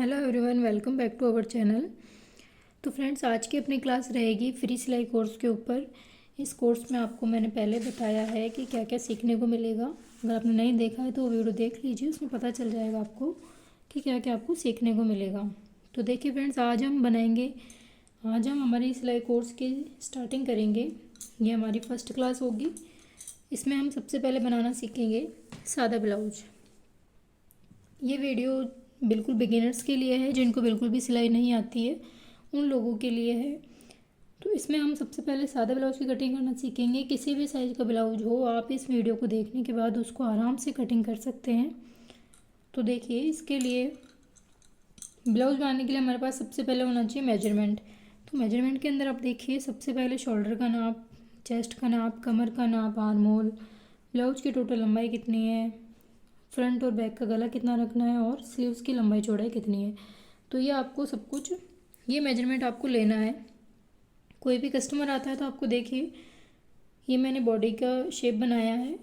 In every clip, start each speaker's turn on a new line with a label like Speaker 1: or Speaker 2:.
Speaker 1: Hello everyone, welcome back to our channel. तो friends, आज की अपनी क्लास रहेगी फ्री सिलाई कोर्स के ऊपर। इस कोर्स में आपको मैंने पहले बताया है कि क्या क्या सीखने को मिलेगा। अगर आपने नहीं देखा है तो वो वीडियो देख लीजिए, उसमें पता चल जाएगा आपको कि क्या क्या आपको सीखने को मिलेगा। तो देखिए फ्रेंड्स, आज हम हमारी सिलाई कोर्स की स्टार्टिंग करेंगे। ये हमारी फर्स्ट क्लास होगी। इसमें हम सबसे पहले बनाना सीखेंगे सादा ब्लाउज। ये वीडियो बिल्कुल बिगिनर्स के लिए है, जिनको बिल्कुल भी सिलाई नहीं आती है उन लोगों के लिए है। तो इसमें हम सबसे पहले सादा ब्लाउज की कटिंग करना सीखेंगे। किसी भी साइज़ का ब्लाउज हो, आप इस वीडियो को देखने के बाद उसको आराम से कटिंग कर सकते हैं। तो देखिए, इसके लिए ब्लाउज बनाने के लिए हमारे पास सबसे पहले होना चाहिए मेजरमेंट। तो मेजरमेंट के अंदर आप देखिए, सबसे पहले शोल्डर का नाप, चेस्ट का नाप, कमर का नाप, आर्म होल, ब्लाउज की टोटल लंबाई कितनी है, फ्रंट और बैक का गला कितना रखना है और स्लीव्स की लंबाई चौड़ाई कितनी है। तो ये आपको सब कुछ, ये मेजरमेंट आपको लेना है। कोई भी कस्टमर आता है तो आपको देखिए, ये मैंने बॉडी का शेप बनाया है।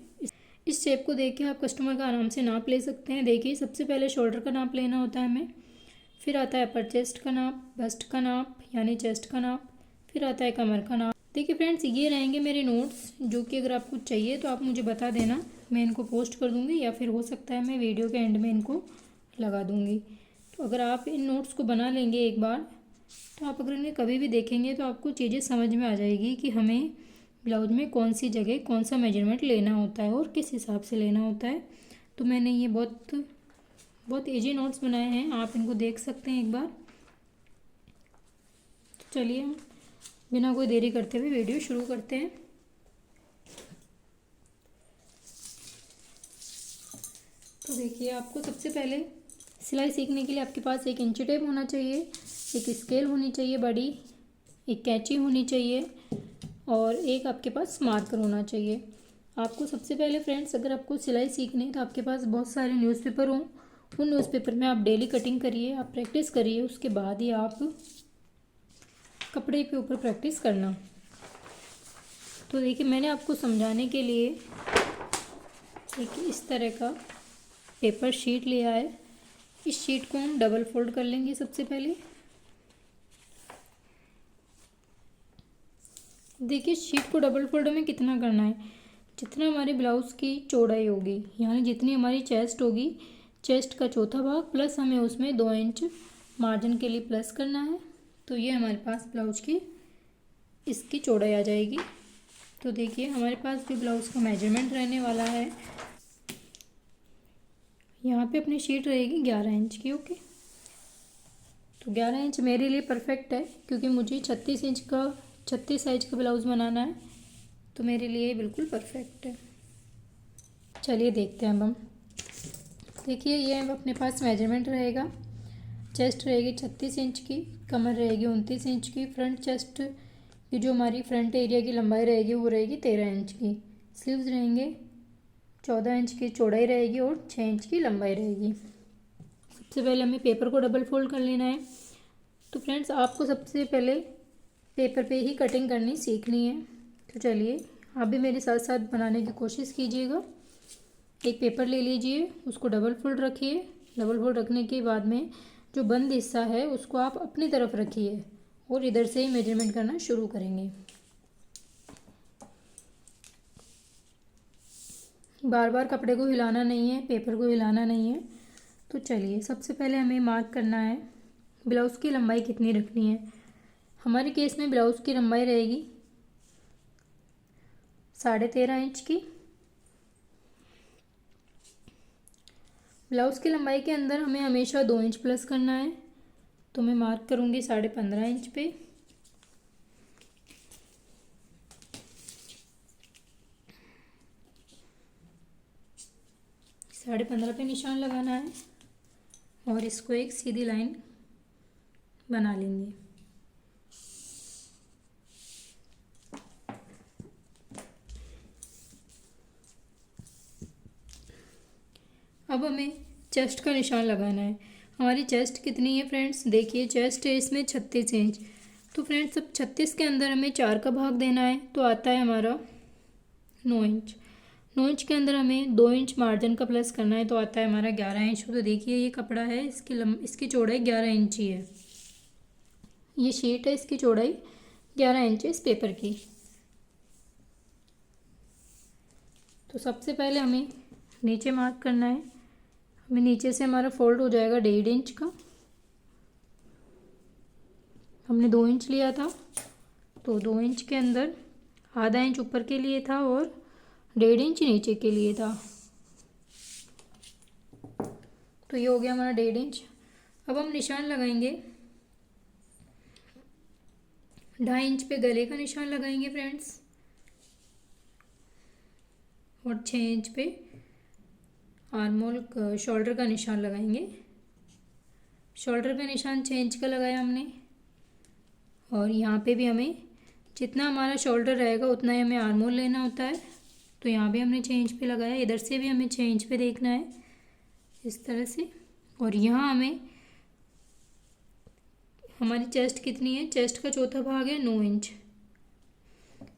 Speaker 1: इस शेप को देख के आप कस्टमर का आराम से नाप ले सकते हैं। देखिए, सबसे पहले शोल्डर का नाप लेना होता है हमें, फिर आता है अपर चेस्ट का नाप, बस्ट का नाप यानी चेस्ट का नाप, फिर आता है कमर का नाप। देखिए फ्रेंड्स, ये रहेंगे मेरे नोट्स, जो कि अगर आपको चाहिए तो आप मुझे बता देना, मैं इनको पोस्ट कर दूँगी या फिर हो सकता है मैं वीडियो के एंड में इनको लगा दूँगी। तो अगर आप इन नोट्स को बना लेंगे एक बार, तो आप अगर इन्हें कभी भी देखेंगे तो आपको चीज़ें समझ में आ जाएगी कि हमें ब्लाउज में कौन सी जगह कौन सा मेजरमेंट लेना होता है और किस हिसाब से लेना होता है। तो मैंने ये बहुत बहुत ईजी नोट्स बनाए हैं, आप इनको देख सकते हैं एक बार। तो चलिए, हम बिना कोई देरी करते हुए वीडियो शुरू करते हैं। तो देखिए, आपको सबसे पहले सिलाई सीखने के लिए आपके पास एक इंची टेप होना चाहिए, एक स्केल होनी चाहिए बड़ी, एक कैंची होनी चाहिए और एक आपके पास मार्कर होना चाहिए। आपको सबसे पहले फ्रेंड्स, अगर आपको सिलाई सीखनी है तो आपके पास बहुत सारे न्यूज़पेपर हों, उन न्यूज़पेपर में आप डेली कटिंग करिए, आप प्रैक्टिस करिए, उसके बाद ही आप कपड़े के ऊपर प्रैक्टिस करना। तो देखिए, मैंने आपको समझाने के लिए एक इस तरह का पेपर शीट लिया है। इस शीट को हम डबल फोल्ड कर लेंगे सबसे पहले। देखिए, शीट को डबल फोल्ड में कितना करना है, जितना हमारे ब्लाउज़ की चौड़ाई होगी, यानी जितनी हमारी चेस्ट होगी, चेस्ट का चौथा भाग प्लस हमें उसमें 2 इंच मार्जिन के लिए प्लस करना है। तो ये हमारे पास ब्लाउज की इसकी चौड़ाई आ जाएगी। तो देखिए, हमारे पास भी ब्लाउज़ का मेजरमेंट रहने वाला है। यहाँ पे अपनी शीट रहेगी 11 इंच की। ओके, तो 11 इंच मेरे लिए परफेक्ट है, क्योंकि मुझे 36 साइज का ब्लाउज़ बनाना है, तो मेरे लिए बिल्कुल परफेक्ट है। चलिए देखते हैं अब हम। देखिए, ये अपने पास मेजरमेंट रहेगा। चेस्ट रहेगी 36 इंच की, कमर रहेगी 29 इंच की, फ्रंट चेस्ट की जो हमारी फ्रंट एरिया की लंबाई रहेगी वो रहेगी 13 इंच की, स्लीव्स रहेंगे 14 इंच की चौड़ाई रहेगी और 6 इंच की लंबाई रहेगी। सबसे पहले हमें पेपर को डबल फोल्ड कर लेना है। तो फ्रेंड्स, आपको सबसे पहले पेपर पे ही कटिंग करनी सीखनी है। तो चलिए, आप भी मेरे साथ साथ बनाने की कोशिश कीजिएगा। एक पेपर ले लीजिए, उसको डबल फोल्ड रखिए। डबल फोल्ड रखने के बाद में जो बंद हिस्सा है उसको आप अपनी तरफ रखिए और इधर से ही मेजरमेंट करना शुरू करेंगे। बार बार कपड़े को हिलाना नहीं है, पेपर को हिलाना नहीं है। तो चलिए, सबसे पहले हमें मार्क करना है ब्लाउज़ की लंबाई कितनी रखनी है। हमारे केस में ब्लाउज़ की लंबाई रहेगी 13.5 इंच की। ब्लाउज़ की लंबाई के अंदर हमें हमेशा 2 इंच प्लस करना है, तो मैं मार्क करूँगी 15.5 इंच पे। साढ़े 15 पे निशान लगाना है और इसको एक सीधी लाइन बना लेंगे। अब हमें चेस्ट का निशान लगाना है। हमारी चेस्ट कितनी है फ्रेंड्स, देखिए चेस्ट है इसमें 36 इंच। तो फ्रेंड्स, अब 36 के अंदर हमें 4 का भाग देना है, तो आता है हमारा 9 इंच। 9 इंच के अंदर हमें 2 इंच मार्जिन का प्लस करना है, तो आता है हमारा 11 इंच। तो देखिए ये कपड़ा है, इसकी चौड़ाई 11 इंच ही है। ये शीट है, इसकी चौड़ाई 11 इंच है इस पेपर की। तो सबसे पहले हमें नीचे मार्क करना है। हमें नीचे से हमारा फोल्ड हो जाएगा 1.5 इंच का। हमने 2 इंच लिया था, तो 2 इंच के अंदर आधा इंच ऊपर के लिए था और 1.5 इंच नीचे के लिए था। तो ये हो गया हमारा 1.5 इंच। अब हम निशान लगाएंगे। 2.5 इंच पे गले का निशान लगाएंगे फ्रेंड्स, और 6 इंच पे आर्महोल शोल्डर का निशान लगाएंगे। शोल्डर पे निशान 6 इंच का लगाया हमने, और यहाँ पे भी हमें जितना हमारा शोल्डर रहेगा उतना ही हमें आर्महोल लेना होता है। तो यहाँ भी हमने 6 इंच पे लगाया, इधर से भी हमें 6 इंच पे देखना है इस तरह से। और यहाँ हमें हमारी चेस्ट कितनी है, चेस्ट का चौथा भाग है 9 इंच।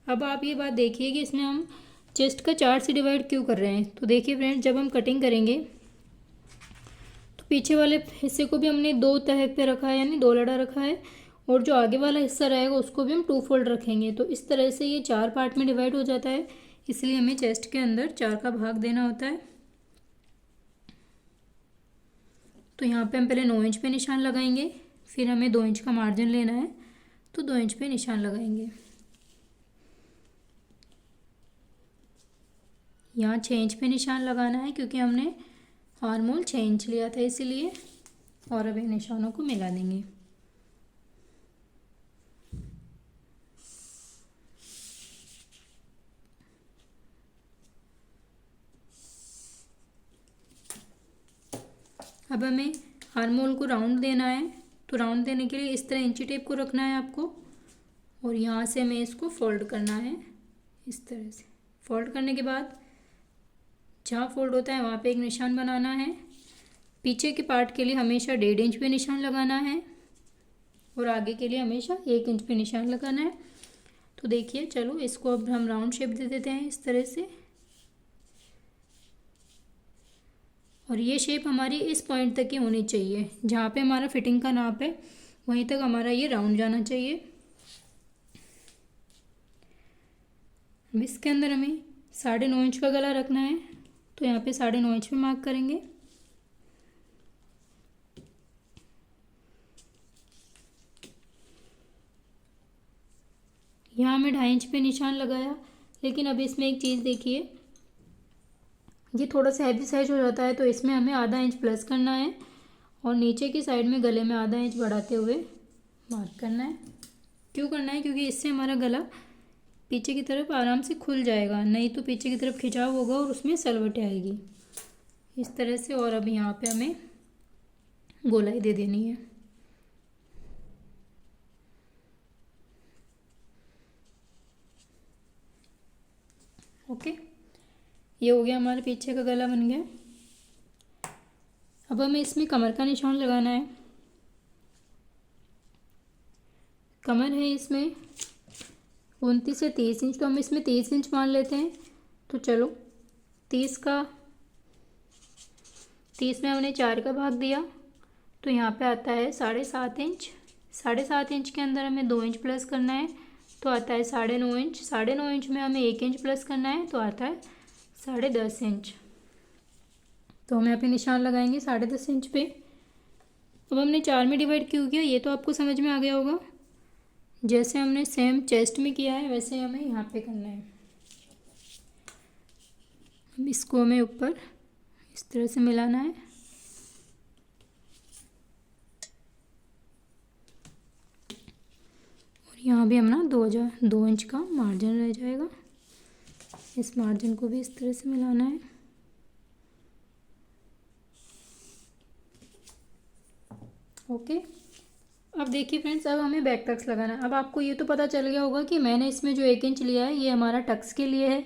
Speaker 1: अब आप ये बात देखिए कि इसमें हम चेस्ट का 4 से डिवाइड क्यों कर रहे हैं। तो देखिए फ्रेंड्स, जब हम कटिंग करेंगे तो पीछे वाले हिस्से को भी हमने 2 तह पे रखा है, यानी 2 लड़ा रखा है, और जो आगे वाला हिस्सा रहेगा उसको भी हम 2 फोल्ड रखेंगे। तो इस तरह से ये 4 पार्ट में डिवाइड हो जाता है, इसलिए हमें चेस्ट के अंदर 4 का भाग देना होता है। तो यहाँ पे हम पहले 9 इंच पे निशान लगाएंगे, फिर हमें 2 इंच का मार्जिन लेना है, तो 2 इंच पे निशान लगाएंगे। यहाँ 6 इंच पे निशान लगाना है, क्योंकि हमने आर्महोल 6 इंच लिया था इसीलिए। और अब इन निशानों को मिला देंगे। अब हमें आर्महोल को राउंड देना है, तो राउंड देने के लिए इस तरह इंची टेप को रखना है आपको, और यहाँ से हमें इसको फोल्ड करना है इस तरह से। फोल्ड करने के बाद जहाँ फोल्ड होता है वहाँ पे एक निशान बनाना है। पीछे के पार्ट के लिए हमेशा 1.5 इंच पे निशान लगाना है, और आगे के लिए हमेशा 1 इंच पे निशान लगाना है। तो देखिए, चलो इसको अब हम राउंड शेप दे देते हैं इस तरह से। और ये शेप हमारी इस पॉइंट तक की होनी चाहिए, जहाँ पे हमारा फिटिंग का नाप है वहीं तक हमारा ये राउंड जाना चाहिए। अब इसके अंदर हमें 9.5 इंच का गला रखना है, तो यहाँ पे 9.5 इंच पे मार्क करेंगे। यहाँ मैं 2.5 इंच पे निशान लगाया, लेकिन अब इसमें एक चीज़ देखिए, ये थोड़ा सा हैवी साइज हो जाता है, तो इसमें हमें आधा इंच प्लस करना है, और नीचे की साइड में गले में आधा इंच बढ़ाते हुए मार्क करना है। क्यों करना है, क्योंकि इससे हमारा गला पीछे की तरफ आराम से खुल जाएगा, नहीं तो पीछे की तरफ खिंचाव होगा और उसमें सलवटें आएगी इस तरह से। और अब यहाँ पे हमें गोलाई दे देनी है। ओके, ये हो गया, हमारे पीछे का गला बन गया। अब हमें इसमें कमर का निशान लगाना है। कमर है इसमें 29 से 30 इंच, तो हम इसमें 30 इंच मान लेते हैं। तो चलो 30 में हमने 4 का भाग दिया, तो यहाँ पे आता है 7.5 इंच। 7.5 इंच के अंदर हमें 2 इंच प्लस करना है, तो आता है 9.5 इंच। 9.5 इंच में हमें 1 इंच प्लस करना है, तो आता है 10.5 इंच। तो हम यहाँ पे निशान लगाएंगे 10.5 इंच पे। अब हमने 4 में डिवाइड क्यों किया, ये तो आपको समझ में आ गया होगा। जैसे हमने सेम चेस्ट में किया है वैसे हमें यहाँ पे करना है। अब इसको हमें ऊपर इस तरह से मिलाना है, और यहाँ भी हमारा 2 इंच का मार्जिन रह जाएगा। इस मार्जिन को भी इस तरह से मिलाना है। ओके, अब देखिए फ्रेंड्स, अब हमें बैक टक्स लगाना है। अब आपको ये तो पता चल गया होगा कि मैंने इसमें जो 1 इंच लिया है ये हमारा टक्स के लिए है,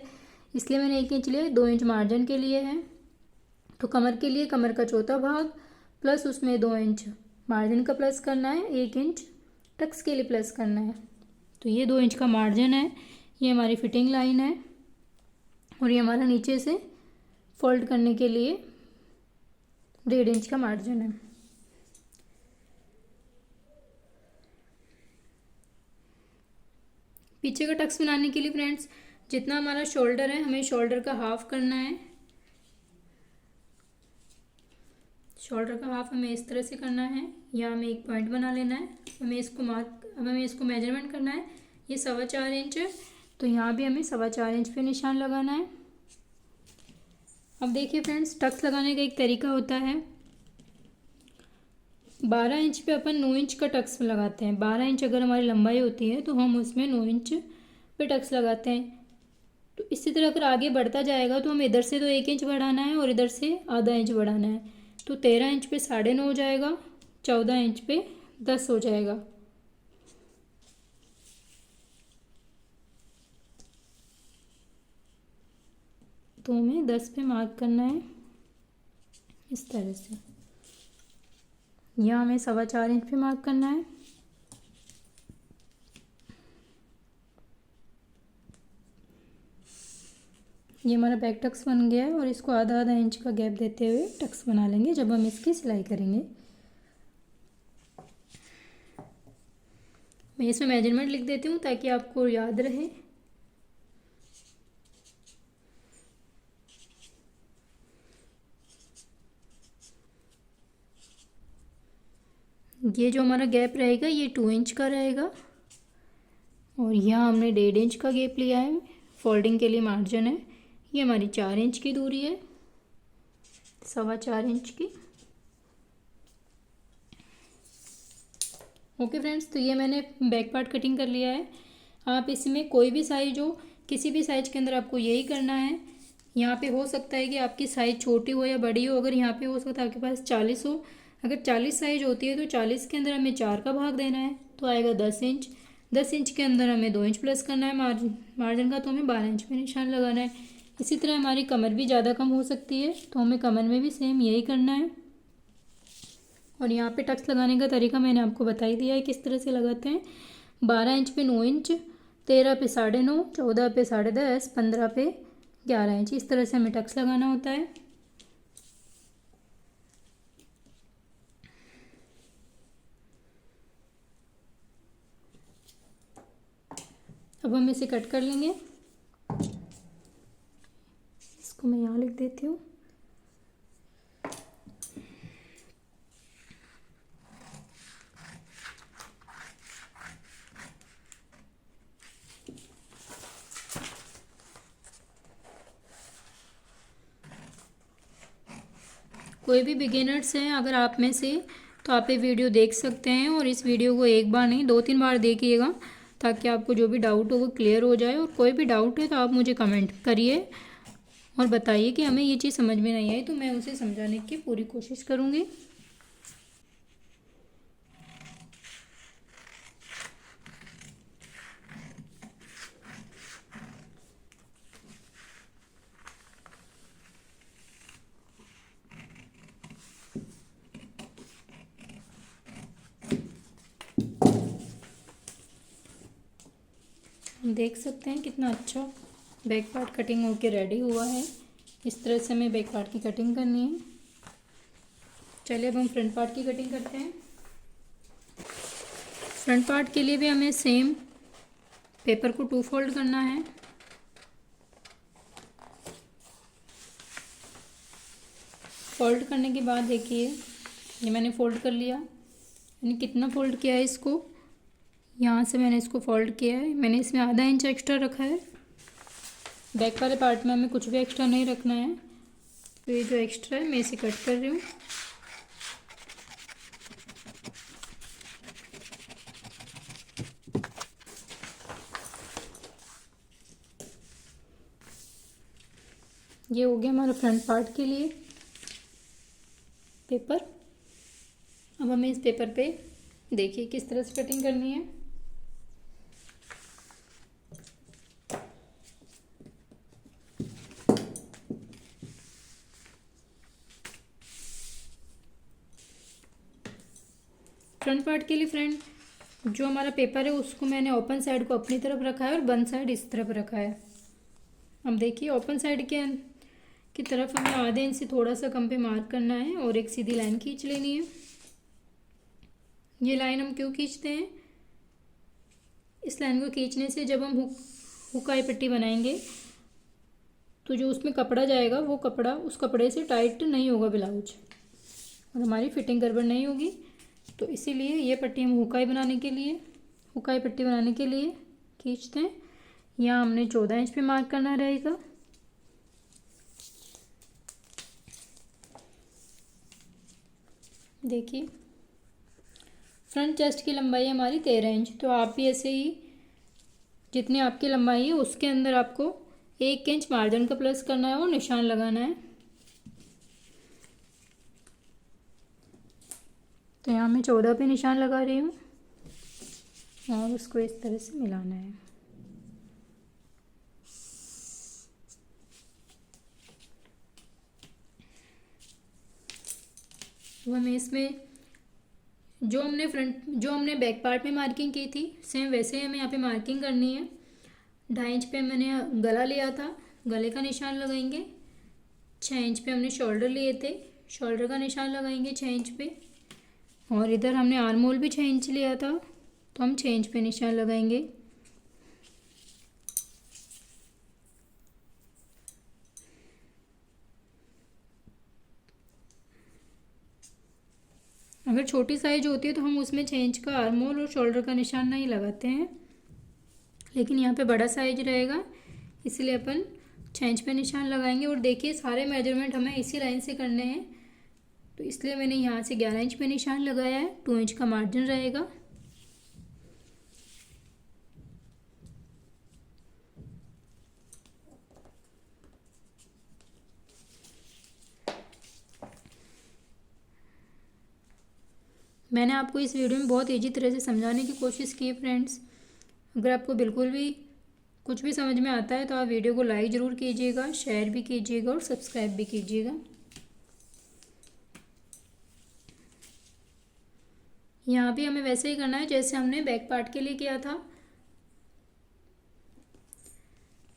Speaker 1: इसलिए मैंने 1 इंच लिया है। 2 इंच मार्जिन के लिए है। तो कमर के लिए कमर का चौथा भाग प्लस उसमें 2 इंच मार्जिन का प्लस करना है, 1 इंच टक्स के लिए प्लस करना है। तो ये 2 इंच का मार्जिन है, ये हमारी फिटिंग लाइन है। और ये हमारा नीचे से फोल्ड करने के लिए 1.5 इंच का मार्जिन है। पीछे का टक्स बनाने के लिए फ्रेंड्स जितना हमारा शोल्डर है हमें शोल्डर का हाफ करना है। शोल्डर का हाफ हमें इस तरह से करना है। यहाँ हमें एक पॉइंट बना लेना है। हमें इसको मेजरमेंट करना है। ये 4.25 इंच है, तो यहाँ भी हमें 4.25 इंच पे निशान लगाना है। अब देखिए फ्रेंड्स, टक्स लगाने का एक तरीका होता है। 12 इंच पे अपन 9 इंच का टक्स लगाते हैं। 12 इंच अगर हमारी लंबाई होती है तो हम उसमें 9 इंच पे टक्स लगाते हैं। तो इसी तरह अगर आगे बढ़ता जाएगा तो हमें इधर से तो 1 इंच बढ़ाना है और इधर से आधा इंच बढ़ाना है। तो 13 इंच पे 9.5 हो जाएगा, 14 इंच पे 10 हो जाएगा। तो हमें 10 पे मार्क करना है इस तरह से। यहाँ हमें 4.25 इंच पे मार्क करना है। ये हमारा बैक टक्स बन गया है और इसको आधा आधा इंच का गैप देते हुए टक्स बना लेंगे जब हम इसकी सिलाई करेंगे। मैं इसमें मेजरमेंट लिख देती हूँ ताकि आपको याद रहे। ये जो हमारा गैप रहेगा ये 2 इंच का रहेगा और यहाँ हमने 1.5 इंच का गैप लिया है। फोल्डिंग के लिए मार्जिन है। ये हमारी 4 इंच की दूरी है, 4.25 इंच की। ओके फ्रेंड्स, तो ये मैंने बैक पार्ट कटिंग कर लिया है। आप इसमें कोई भी साइज हो, किसी भी साइज के अंदर आपको यही करना है। यहाँ पे हो सकता है कि आपकी साइज़ छोटी हो या बड़ी हो। अगर यहाँ पे हो सकता है आपके पास 40 हो, अगर 40 साइज होती है तो 40 के अंदर हमें 4 का भाग देना है तो आएगा 10 इंच। 10 इंच के अंदर हमें 2 इंच प्लस करना है मार्जिन का, तो हमें 12 इंच पे निशान लगाना है। इसी तरह हमारी कमर भी ज़्यादा कम हो सकती है तो हमें कमर में भी सेम यही करना है। और यहाँ पे टक्स लगाने का तरीका मैंने आपको बता ही दिया है किस तरह से लगाते हैं। 12 इंच पे 9 इंच, 13 पे 9.5, 14 पे 10.5, 15 पे 11 इंच, इस तरह से हमें टक्स लगाना होता है। अब हम इसे कट कर लेंगे। इसको मैं यहाँ लिख देती हूँ। कोई भी बिगिनर्स हैं अगर आप में से, तो आप ये वीडियो देख सकते हैं और इस वीडियो को एक बार नहीं 2-3 बार देखिएगा ताकि आपको जो भी डाउट हो वो क्लियर हो जाए। और कोई भी डाउट है तो आप मुझे कमेंट करिए और बताइए कि हमें ये चीज़ समझ में नहीं आई, तो मैं उसे समझाने की पूरी कोशिश करूँगी। देख सकते हैं कितना अच्छा बैक पार्ट कटिंग होके रेडी हुआ है। इस तरह से हमें बैक पार्ट की कटिंग करनी है। चलिए अब हम फ्रंट पार्ट की कटिंग करते हैं। फ्रंट पार्ट के लिए भी हमें सेम पेपर को 2 फोल्ड करना है। फोल्ड करने के बाद देखिए ये मैंने फ़ोल्ड कर लिया। मैंने कितना फ़ोल्ड किया है इसको, यहाँ से मैंने इसको फ़ोल्ड किया है। मैंने इसमें आधा इंच एक्स्ट्रा रखा है। बैक वाले पार्ट में हमें कुछ भी एक्स्ट्रा नहीं रखना है। तो ये जो एक्स्ट्रा है मैं इसे कट कर रही हूँ। ये हो गया हमारा फ्रंट पार्ट के लिए पेपर। अब हमें इस पेपर पे देखिए किस तरह से कटिंग करनी है। फ्रंट पार्ट के लिए फ्रेंड जो हमारा पेपर है उसको मैंने ओपन साइड को अपनी तरफ रखा है और बंद साइड इस तरफ रखा है। अब देखिए ओपन साइड की तरफ हमें आधे इंच से थोड़ा सा कम पे मार्क करना है और एक सीधी लाइन खींच लेनी है। ये लाइन हम क्यों खींचते हैं? इस लाइन को खींचने से जब हम हुकाई पट्टी बनाएंगे तो जो उसमें कपड़ा जाएगा वो कपड़ा उस कपड़े से टाइट नहीं होगा ब्लाउज, और हमारी फिटिंग गड़बड़ नहीं होगी। तो इसीलिए ये पट्टी हम हुकाई पट्टी बनाने के लिए खींचते हैं। यहाँ हमने 14 इंच पे मार्क करना रहेगा। देखिए फ्रंट चेस्ट की लंबाई हमारी 13 इंच, तो आप भी ऐसे ही जितनी आपकी लंबाई है उसके अंदर आपको 1 इंच मार्जिन का प्लस करना है और निशान लगाना है। तो यहाँ मैं 14 पे निशान लगा रही हूँ और उसको इस तरह से मिलाना है। वो हमें इसमें जो हमने बैक पार्ट में मार्किंग की थी सेम वैसे ही हमें यहाँ पे मार्किंग करनी है। 2.5 इंच पे मैंने गला लिया था, गले का निशान लगाएंगे। 6 इंच पे हमने शोल्डर लिए थे, शोल्डर का निशान लगाएंगे 6 इंच पे। और इधर हमने आर्म होल भी 6 इंच लिया था, तो हम 6 इंच पे निशान लगाएंगे। अगर छोटी साइज होती है तो हम उसमें 6 इंच का आर्म होल और शोल्डर का निशान नहीं लगाते हैं, लेकिन यहाँ पे बड़ा साइज रहेगा इसलिए अपन 6 इंच पे निशान लगाएंगे। और देखिए सारे मेजरमेंट हमें इसी लाइन से करने हैं, तो इसलिए मैंने यहाँ से 11 इंच पे निशान लगाया है। 2 इंच का मार्जिन रहेगा। मैंने आपको इस वीडियो में बहुत ईजी तरह से समझाने की कोशिश की है फ्रेंड्स। अगर आपको बिल्कुल भी कुछ भी समझ में आता है तो आप वीडियो को लाइक ज़रूर कीजिएगा, शेयर भी कीजिएगा और सब्सक्राइब भी कीजिएगा। यहाँ भी हमें वैसे ही करना है जैसे हमने बैक पार्ट के लिए किया था।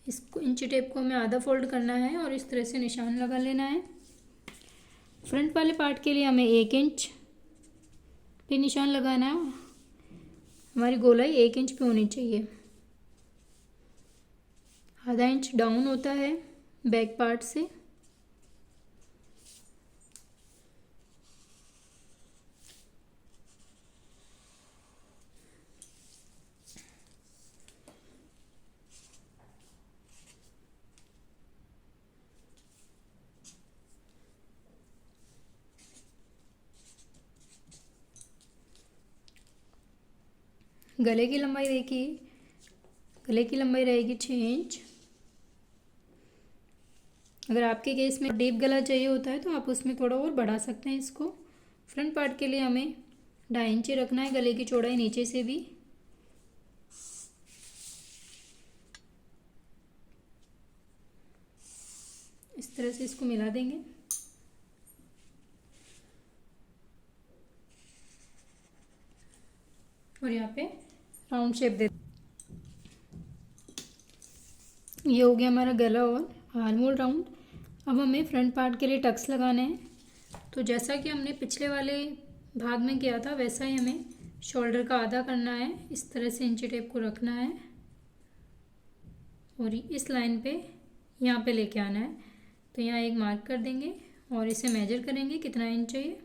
Speaker 1: इसको इंची टेप को हमें आधा फोल्ड करना है और इस तरह से निशान लगा लेना है। फ्रंट वाले पार्ट के लिए हमें 1 इंच पे निशान लगाना है। हमारी गोलाई 1 इंच पे होनी चाहिए। आधा इंच डाउन होता है बैक पार्ट से। गले की लंबाई देखिए, गले की लंबाई रहेगी 6 इंच। अगर आपके केस में डीप गला चाहिए होता है तो आप उसमें थोड़ा और बढ़ा सकते हैं इसको। फ्रंट पार्ट के लिए हमें 2.5 इंच रखना है गले की चौड़ाई नीचे से भी। इस तरह से इसको मिला देंगे। और यहाँ पे राउंड शेप दे। ये हो गया हमारा गला और आर्म होल राउंड। अब हमें फ्रंट पार्ट के लिए टक्स लगाने हैं। तो जैसा कि हमने पिछले वाले भाग में किया था वैसा ही हमें शोल्डर का आधा करना है। इस तरह से इंची टेप को रखना है और इस लाइन पे यहाँ पे लेके आना है। तो यहाँ एक मार्क कर देंगे और इसे मेजर करेंगे कितना इंच चाहिए।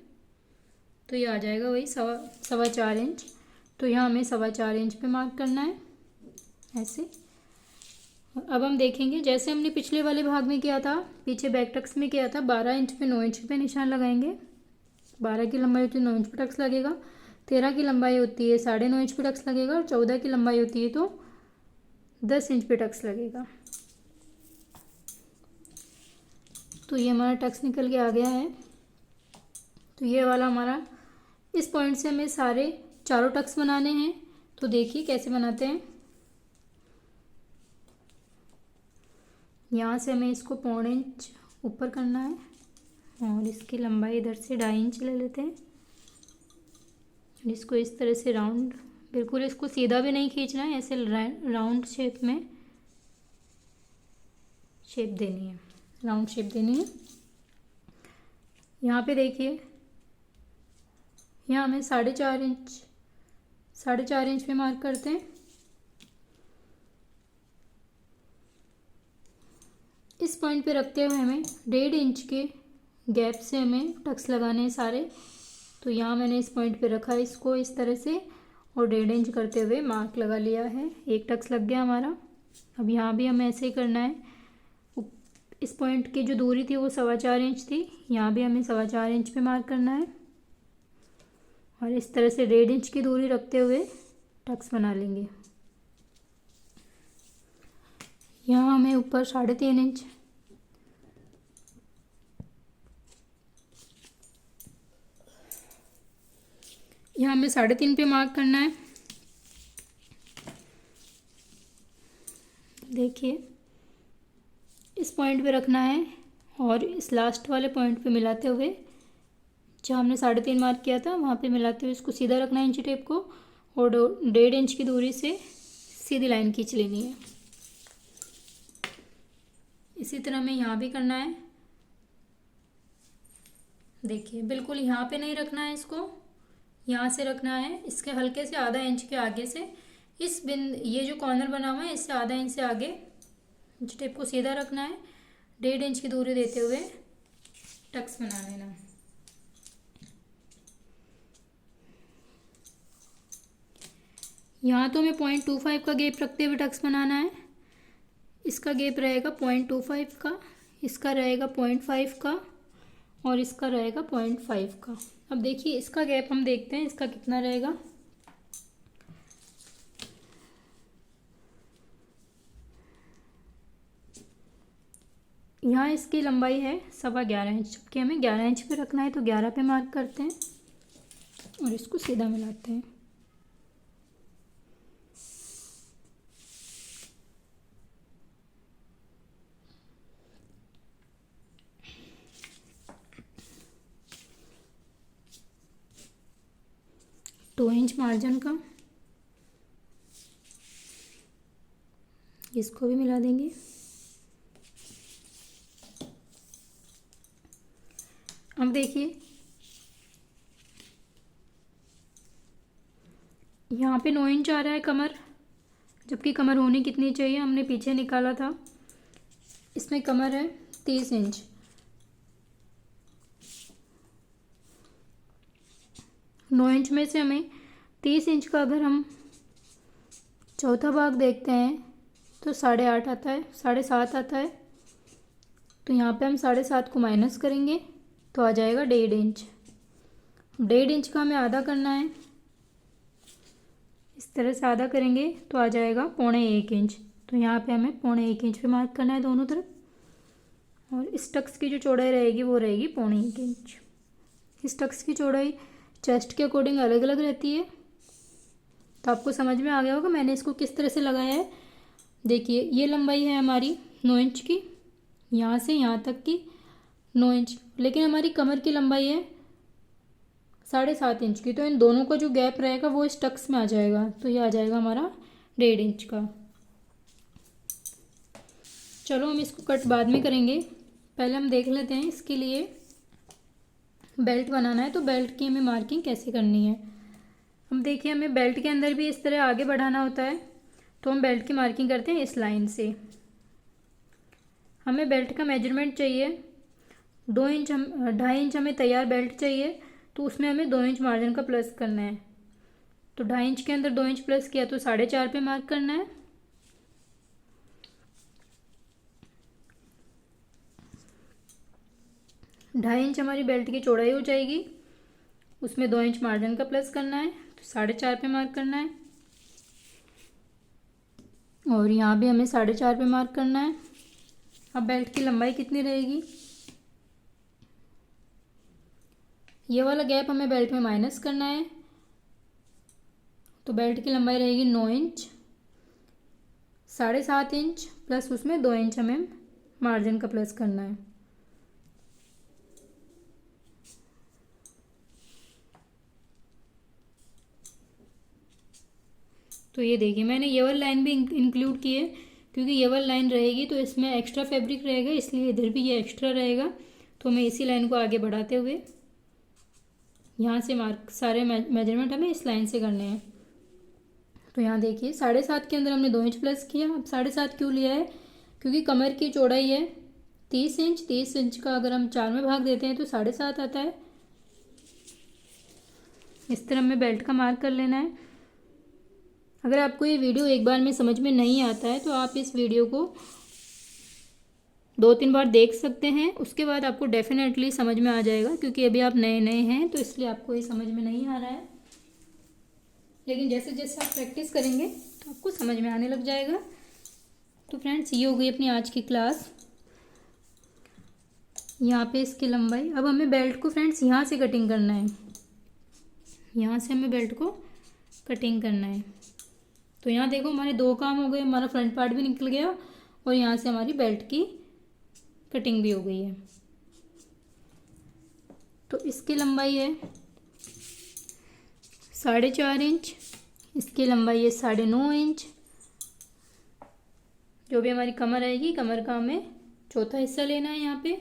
Speaker 1: तो ये आ जाएगा वही 4.25 इंच। तो यहाँ हमें 4.25 इंच पे मार्क करना है ऐसे। अब हम देखेंगे जैसे हमने पिछले वाले भाग में किया था, पीछे बैक टक्स में किया था, 12 इंच पे 9 इंच पे निशान लगाएंगे। 12 की लंबाई होती है 9 इंच पे टक्स लगेगा। 13 की लंबाई होती है 9.5 इंच पे टक्स लगेगा और 14 की लंबाई होती है तो 10 इंच पे टक्स लगेगा। तो ये हमारा टक्स निकल के आ गया है। तो ये वाला हमारा, इस पॉइंट से हमें सारे चारों टक्स बनाने हैं। तो देखिए कैसे बनाते हैं। यहाँ से हमें इसको 1.25 इंच ऊपर करना है और इसकी लंबाई इधर से 2.5 इंच ले लेते हैं। इसको इस तरह से राउंड, बिल्कुल इसको सीधा भी नहीं खींचना है, ऐसे राउंड शेप में शेप देनी है, राउंड शेप देनी है। यहाँ पे देखिए, यहाँ हमें 4.5 इंच पे मार्क करते हैं। इस पॉइंट पे रखते हुए हमें 1.5 इंच के गैप से हमें टक्स लगाने हैं सारे। तो यहाँ मैंने इस पॉइंट पे रखा है इसको इस तरह से, और 1.5 इंच करते हुए मार्क लगा लिया है। एक टक्स लग गया हमारा। अब यहाँ भी हमें ऐसे ही करना है। इस पॉइंट की जो दूरी थी वो 4.25 इंच थी, यहाँ भी हमें 4.25 इंच पे मार्क करना है, और इस तरह से 1.5 इंच की दूरी रखते हुए टक्स बना लेंगे। यहाँ हमें ऊपर 3.5 इंच, यहाँ हमें 3.5 पे मार्क करना है। देखिए, इस पॉइंट पे रखना है और इस लास्ट वाले पॉइंट पे मिलाते हुए, जहाँ हमने 3.5 मार्क किया था वहाँ पे मिलाते हुए इसको सीधा रखना है इंची टेप को, और 1.5 इंच की दूरी से सीधी लाइन खींच लेनी है। इसी तरह हमें यहाँ भी करना है। देखिए, बिल्कुल यहाँ पे नहीं रखना है इसको, यहाँ से रखना है, इसके हल्के से आधा इंच के आगे से, ये जो कॉर्नर बना हुआ है इससे आधा इंच से आगे इंच टेप को सीधा रखना है। 1.5 इंच की दूरी देते हुए टक्स बना लेना। यहाँ तो हमें 0.25 का गैप रखते हुए टक्स बनाना है। इसका गैप रहेगा 0.25 का, इसका रहेगा 0.5 का, और इसका रहेगा 0.5 का। अब देखिए, इसका गैप हम देखते हैं इसका कितना रहेगा। यहाँ इसकी लंबाई है 11.25 इंच, जबकि हमें 11 इंच पे रखना है, तो 11 पे मार्क करते हैं और इसको सीधा मिलाते हैं। टू इंच मार्जिन का, इसको भी मिला देंगे। अब देखिए, यहाँ पे 9 इंच आ रहा है कमर, जबकि कमर होनी कितनी चाहिए हमने पीछे निकाला था, इसमें कमर है 30 इंच। 9 इंच में से हमें 30 इंच का अगर हम चौथा भाग देखते हैं तो 8.5 आता है, 7.5 आता है। तो यहाँ पे हम 7.5 को माइनस करेंगे तो आ जाएगा 1.5 इंच। 1.5 इंच का हमें आधा करना है, इस तरह से आधा करेंगे तो आ जाएगा 1.25 इंच। तो यहाँ पे हमें 1.25 इंच पे मार्क करना है दोनों तरफ, और इस टक्स की जो चौड़ाई रहेगी वो रहेगी 1.25 इंच। इस टक्स की चौड़ाई चेस्ट के अकॉर्डिंग अलग अलग रहती है, तो आपको समझ में आ गया होगा मैंने इसको किस तरह से लगाया है। देखिए, ये लंबाई है हमारी 9 इंच की, यहाँ से यहाँ तक की 9 इंच, लेकिन हमारी कमर की लंबाई है 7.5 इंच की। तो इन दोनों का जो गैप रहेगा वो इस टक्स में आ जाएगा, तो ये आ जाएगा हमारा 1.5 इंच का। चलो हम इसको कट बाद में करेंगे, पहले हम देख लेते हैं इसके लिए बेल्ट बनाना है, तो बेल्ट की हमें मार्किंग कैसे करनी है। हम देखिए, हमें बेल्ट के अंदर भी इस तरह आगे बढ़ाना होता है, तो हम बेल्ट की मार्किंग करते हैं इस लाइन से। हमें बेल्ट का मेजरमेंट चाहिए 2 इंच, 2.5 इंच हमें तैयार बेल्ट चाहिए, तो उसमें हमें 2 इंच मार्जिन का प्लस करना है। तो 2.5 इंच के अंदर 2 इंच प्लस किया तो 4.5 पे मार्क करना है। ढाई इंच हमारी बेल्ट की चौड़ाई हो जाएगी, उसमें 2 इंच मार्जिन का प्लस करना है, तो 4.5 पे मार्क करना है, और यहाँ भी हमें 4.5 पे मार्क करना है। अब बेल्ट की लंबाई कितनी रहेगी, ये वाला गैप हमें बेल्ट में माइनस करना है, तो बेल्ट की लंबाई रहेगी 9 इंच। 7.5 इंच प्लस उसमें 2 इंच हमें मार्जिन का प्लस करना है। तो ये देखिए, मैंने ये वाली लाइन भी इंक्लूड की है, क्योंकि ये वाली लाइन रहेगी तो इसमें एक्स्ट्रा फैब्रिक रहेगा, इसलिए इधर भी ये एक्स्ट्रा रहेगा। तो हमें इसी लाइन को आगे बढ़ाते हुए यहाँ से मार्क सारे मेजरमेंट हमें इस लाइन से करने हैं। तो यहाँ देखिए 7.5 के अंदर हमने 2 इंच प्लस किया। अब 7.5 क्यों लिया है? क्योंकि कमर की चौड़ाई है 30 इंच। 30 इंच का अगर हम 4 में भाग देते हैं तो 7.5 आता है। इस तरह हमें बेल्ट का मार्क कर लेना है। अगर आपको ये वीडियो एक बार में समझ में नहीं आता है तो आप इस वीडियो को 2-3 बार देख सकते हैं, उसके बाद आपको डेफिनेटली समझ में आ जाएगा। क्योंकि अभी आप नए नए हैं तो इसलिए आपको ये समझ में नहीं आ रहा है, लेकिन जैसे जैसे आप प्रैक्टिस करेंगे तो आपको समझ में आने लग जाएगा। तो फ्रेंड्स ये हो गई अपनी आज की क्लास। यहाँ पे इसकी लंबाई, अब हमें बेल्ट को फ्रेंड्स यहाँ से कटिंग करना है। यहाँ से हमें बेल्ट को कटिंग करना है। तो यहाँ देखो हमारे 2 काम हो गए, हमारा फ्रंट पार्ट भी निकल गया और यहाँ से हमारी बेल्ट की कटिंग भी हो गई है। तो इसकी लंबाई है 4.5 इंच, इसकी लंबाई है 9.5 इंच। जो भी हमारी कमर आएगी, कमर का हमें चौथा हिस्सा लेना है यहाँ पे।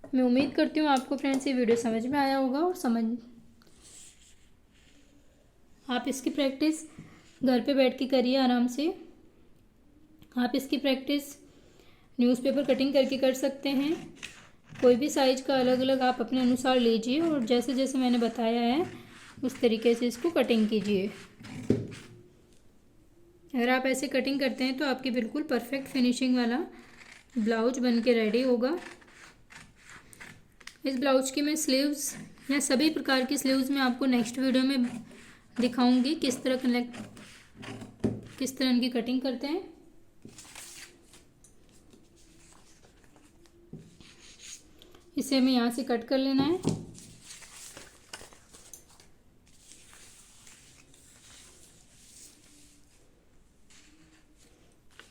Speaker 1: मैं उम्मीद करती हूँ आपको फ्रेंड्स ये वीडियो समझ में आया होगा और आप इसकी प्रैक्टिस घर पे बैठ के करिए आराम से। आप इसकी प्रैक्टिस न्यूज़पेपर कटिंग करके कर सकते हैं। कोई भी साइज का अलग अलग आप अपने अनुसार लीजिए और जैसे जैसे मैंने बताया है उस तरीके से इसको कटिंग कीजिए। अगर आप ऐसे कटिंग करते हैं तो आपकी बिल्कुल परफेक्ट फिनिशिंग वाला ब्लाउज बन के रेडी होगा। इस ब्लाउज की मैं स्लीव्स या सभी प्रकार की स्लीव्स में आपको नेक्स्ट वीडियो में दिखाऊंगी किस तरह इनकी कटिंग करते हैं। इसे हमें यहाँ से कट कर लेना है।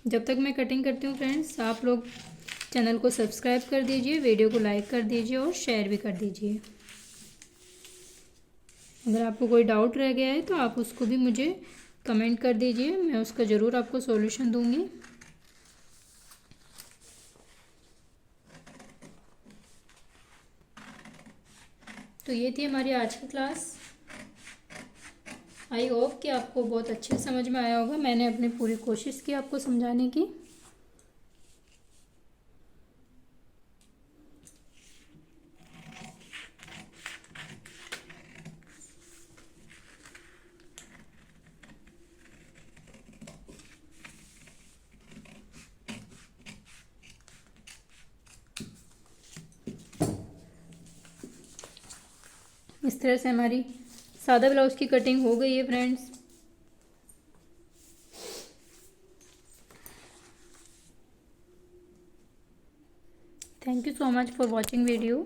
Speaker 1: जब तक मैं कटिंग करती हूँ फ्रेंड्स, आप लोग चैनल को सब्सक्राइब कर दीजिए, वीडियो को लाइक कर दीजिए और शेयर भी कर दीजिए। अगर आपको कोई डाउट रह गया है तो आप उसको भी मुझे कमेंट कर दीजिए, मैं उसका ज़रूर आपको सॉल्यूशन दूंगी। तो ये थी हमारी आज की क्लास। आई होप कि आपको बहुत अच्छे समझ में आया होगा। मैंने अपनी पूरी कोशिश की आपको समझाने की। इस तरह से हमारी सादा ब्लाउज की कटिंग हो गई है friends. Thank you so much for watching video.